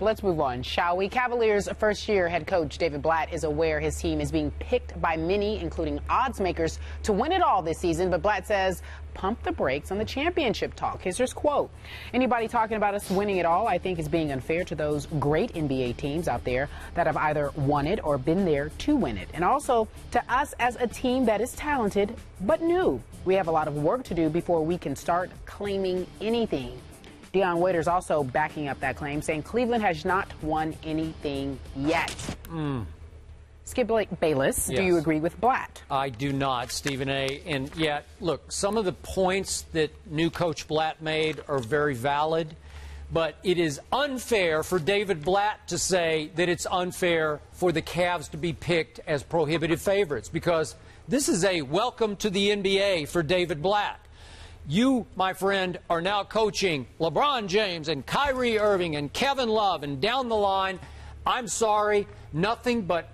Let's move on, shall we? Cavaliers' first-year head coach David Blatt is aware his team is being picked by many, including odds makers, to win it all this season. But Blatt says, pump the brakes on the championship talk. Here's his quote. Anybody talking about us winning it all, I think, is being unfair to those great NBA teams out there that have either won it or been there to win it. And also to us as a team that is talented but new. We have a lot of work to do before we can start claiming anything. Dion Waiters also backing up that claim, saying Cleveland has not won anything yet. Skip Bayless, yes. Do you agree with Blatt? I do not, Stephen A. And yet, look, some of the points that new coach Blatt made are very valid, but it is unfair for David Blatt to say that it's unfair for the Cavs to be picked as prohibitive favorites, because this is a welcome to the NBA for David Blatt. You, my friend, are now coaching LeBron James and Kyrie Irving and Kevin Love, and down the line, I'm sorry, nothing but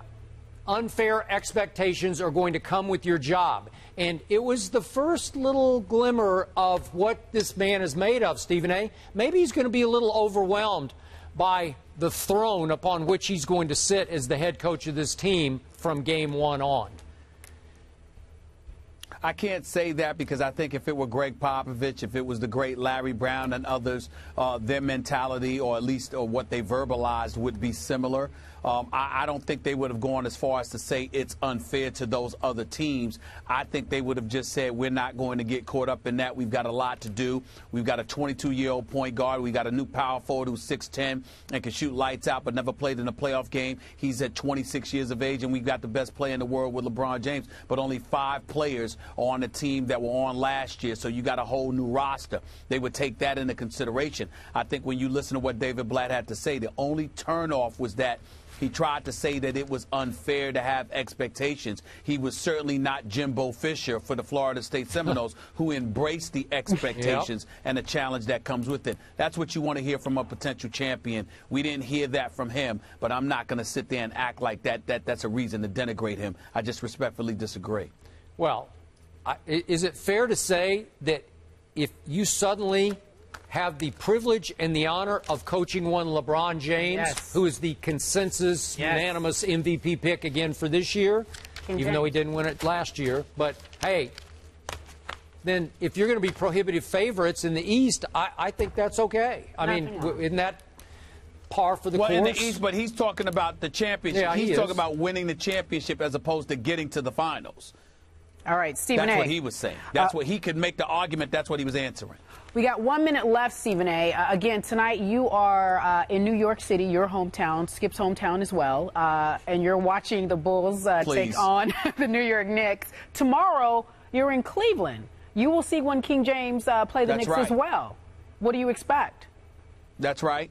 unfair expectations are going to come with your job. And it was the first little glimmer of what this man is made of, Stephen A. Maybe he's going to be a little overwhelmed by the throne upon which he's going to sit as the head coach of this team from game one on. I can't say that, because I think if it were Greg Popovich, if it was the great Larry Brown and others, their mentality, or at least what they verbalized, would be similar. I don't think they would have gone as far as to say it's unfair to those other teams. I think they would have just said, we're not going to get caught up in that. We've got a lot to do. We've got a 22-year-old point guard. We've got a new power forward who's 6'10" and can shoot lights out but never played in a playoff game. He's at 26 years of age, and we've got the best player in the world with LeBron James, but only 5 players are on the team that were on last year, so you got a whole new roster. They would take that into consideration. I think when you listen to what David Blatt had to say, the only turnoff was that he tried to say that it was unfair to have expectations. He was certainly not Jimbo Fisher for the Florida State Seminoles, who embraced the expectations and the challenge that comes with it. That's what you want to hear from a potential champion. We didn't hear that from him, but I'm not going to sit there and act like that's a reason to denigrate him. I just respectfully disagree. Well, is it fair to say that if you suddenly have the privilege and the honor of coaching one LeBron James, yes, who is the consensus unanimous MVP pick again for this year, even though he didn't win it last year, but hey, then if you're going to be prohibitive favorites in the East, I think that's okay. I mean, isn't that par for the course? Well, in the East, but he's talking about the championship. Yeah, he's talking about winning the championship as opposed to getting to the finals. All right, Stephen A. That's what he was saying. That's what he could make the argument. That's what he was answering. We got 1 minute left, Stephen A. Again, tonight you are in New York City, your hometown, Skip's hometown as well, and you're watching the Bulls take on the New York Knicks. Tomorrow, you're in Cleveland. You will see when King James play the Knicks as well. What do you expect? That's right.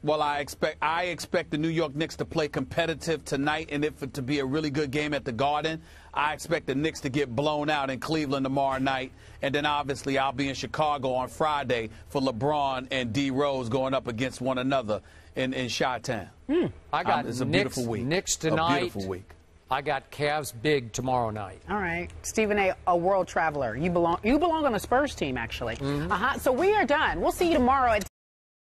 Well, I expect the New York Knicks to play competitive tonight, and it to be a really good game at the Garden. I expect the Knicks to get blown out in Cleveland tomorrow night, and then obviously I'll be in Chicago on Friday for LeBron and D. Rose going up against one another in Chi-Town. I got it's a beautiful week. Knicks tonight. A beautiful week. I got Cavs big tomorrow night. All right. Stephen A., world traveler. You belong on the Spurs team, actually. So we are done. We'll see you tomorrow at